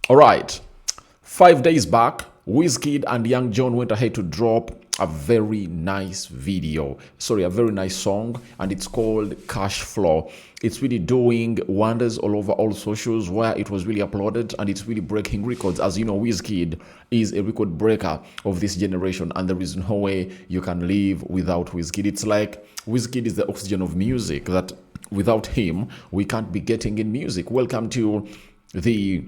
All right. 5 days back, Wizkid and Young Jonn went ahead to drop a very nice video. Sorry, a very nice song, and it's called Cash Flow. It's really doing wonders all over all socials where it was really uploaded, and it's really breaking records. As you know, Wizkid is a record breaker of this generation, and there is no way you can live without Wizkid. It's like Wizkid is the oxygen of music, that without him, we can't be getting in music. Welcome to the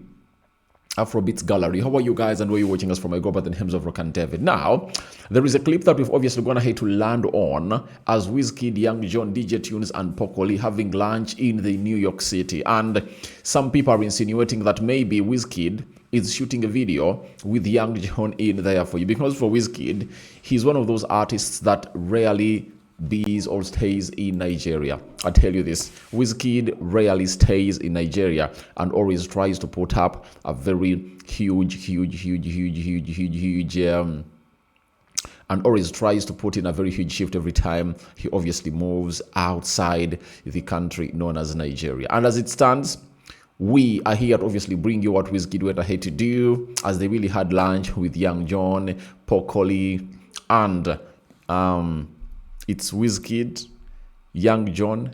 Afrobeats gallery. How are you guys, and where you watching us from? I go by the names of Rock and David. Now, there is a clip that we've obviously gone ahead to land on as Wizkid, Young Jonn, DJ Tunez, and Poco having lunch in the New York City. And some people are insinuating that maybe Wizkid is shooting a video with Young Jonn in there for you. Because for Wizkid, he's one of those artists that rarely bees or stays in Nigeria. I tell you this, Wizkid rarely stays in Nigeria and always tries to put up a very huge and always tries to put in a very huge shift every time he obviously moves outside the country known as Nigeria. And as it stands, we are here to obviously bring you what Wizkid went ahead to do as they really had lunch with Young Jonn, Poco, and it's Wizkid, Young Jonn,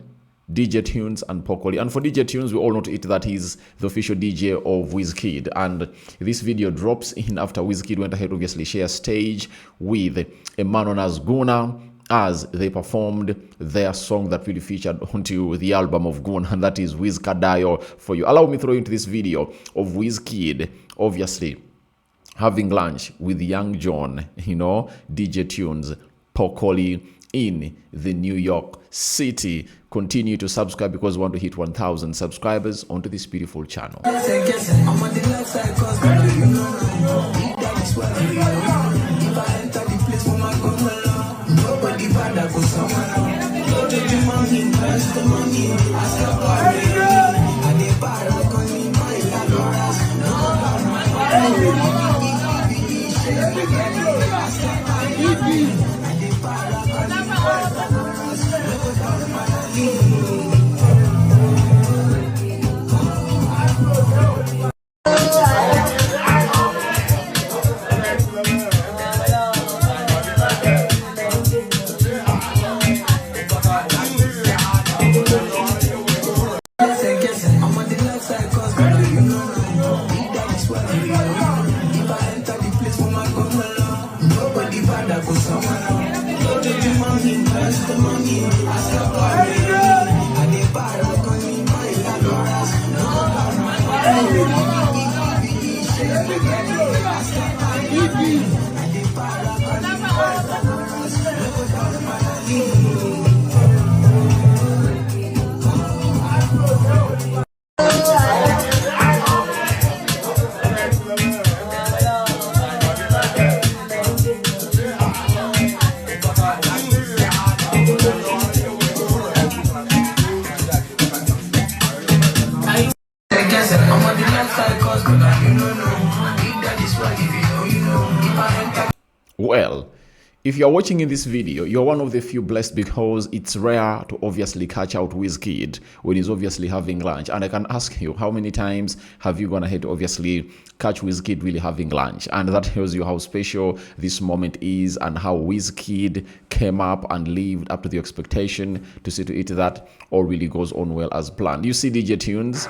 DJ Tunez, and Poco. And for DJ Tunez, we all know that he's the official DJ of Wizkid. And this video drops in after Wizkid went ahead to obviously share stage with a man known as Gunna as they performed their song that really featured onto the album of Gunna, and that is Wizkadayo for you. Allow me to throw into this video of Wizkid, obviously, having lunch with Young Jonn, DJ Tunez, Poco in the New York City. Continue to subscribe because we want to hit 1,000 subscribers onto this beautiful channel. Well, if you're watching in this video, you're one of the few blessed because it's rare to obviously catch out Wizkid when he's obviously having lunch. And I can ask you, how many times have you gone ahead to obviously catch Wizkid really having lunch? And that tells you how special this moment is and how Wizkid came up and lived up to the expectation to see to it that all really goes on well as planned. You see DJ Tunez,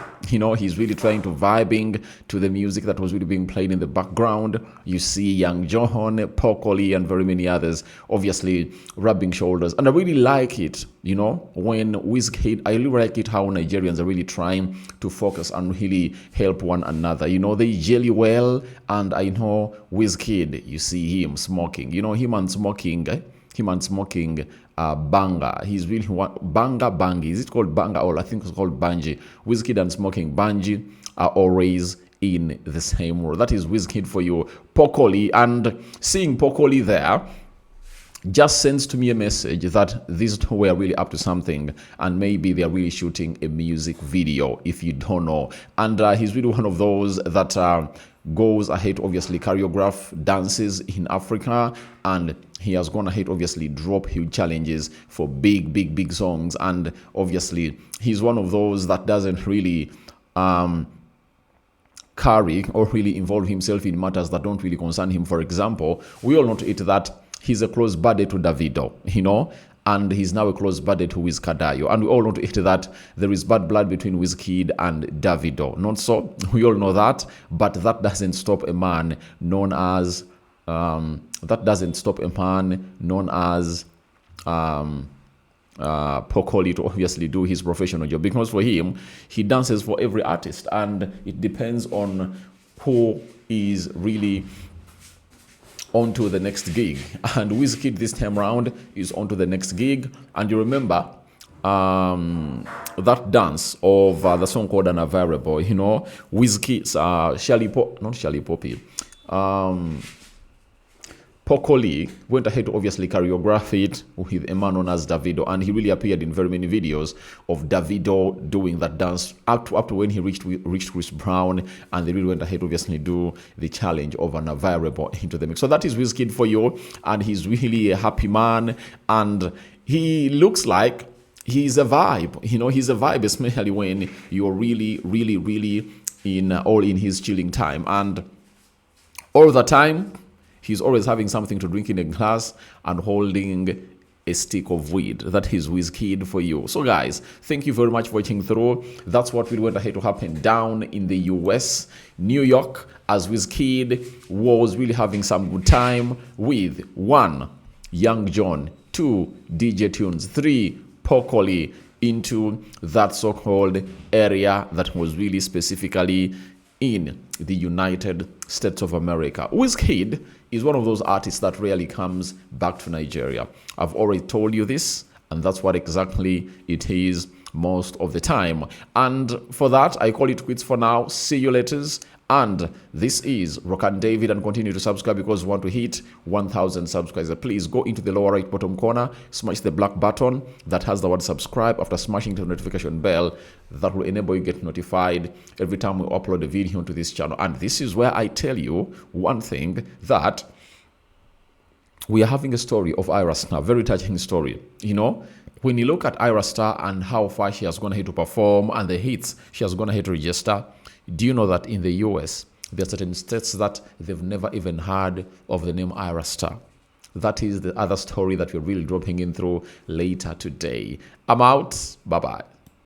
he's really trying to vibing to the music that was really being played in the background. You see Young Jonn, Poco, and very many others obviously rubbing shoulders. And I really like it, when Wizkid, I really like it how Nigerians are really trying to focus and really help one another. They jelly well, and I know Wizkid, you see him smoking, him and smoking banga. He's really banga bangi. Is it called banga, or I think it's called banji? Wizkid and smoking banji are always in the same world. That is Wizkid for you. Poco, and seeing Poco there just sends to me a message that these two were really up to something, and maybe they're really shooting a music video, if you don't know. And he's really one of those that goes ahead to obviously choreograph dances in Africa, and he has gone ahead obviously drop huge challenges for big songs. And obviously he's one of those that doesn't really carry or really involve himself in matters that don't really concern him. For example, we all know to it that he's a close buddy to Davido, and he's now a close buddy to Wizkid. And we all know to it that there is bad blood between Wizkid and Davido. Not so, we all know that, but that doesn't stop a man known as Poco to obviously do his professional job, because for him, he dances for every artist, and it depends on who is really onto the next gig. And Wizkid this time around is onto the next gig. And you remember that dance of the song called Unavailable, Wizkid's Poco went ahead to obviously choreograph it with a man known as Davido, and he really appeared in very many videos of Davido doing that dance up to when he reached Chris Brown, and they really went ahead to obviously do the challenge of Unavailable into the mix. So that is Wizkid for you, and he's really a happy man, and he looks like he's a vibe. He's a vibe, especially when you're really, really, really in his chilling time, and all the time he's always having something to drink in a glass and holding a stick of weed. That is Wizkid for you. So guys, thank you very much for watching through. That's what really went ahead to happen down in the US, New York, as Wizkid was really having some good time with 1. Young Jonn, 2. DJ Tunez, 3. Poco into that so-called area that was really specifically in the United States of America. Wizkid is one of those artists that rarely comes back to Nigeria. I've already told you this, and that's what exactly it is most of the time. And for that, I call it quits for now. See you later. And this is Rock and David, and continue to subscribe because we want to hit 1,000 subscribers. Please go into the lower right bottom corner, smash the black button that has the word subscribe. After smashing the notification bell, that will enable you get notified every time we upload a video onto this channel. And this is where I tell you one thing, that we are having a story of Ira Star, very touching story. When you look at Ira Star and how far she has gone ahead to perform and the hits she has gone ahead to register, do you know that in the US, there are certain states that they've never even heard of the name Ira Star? That is the other story that we're really dropping in through later today. I'm out. Bye-bye.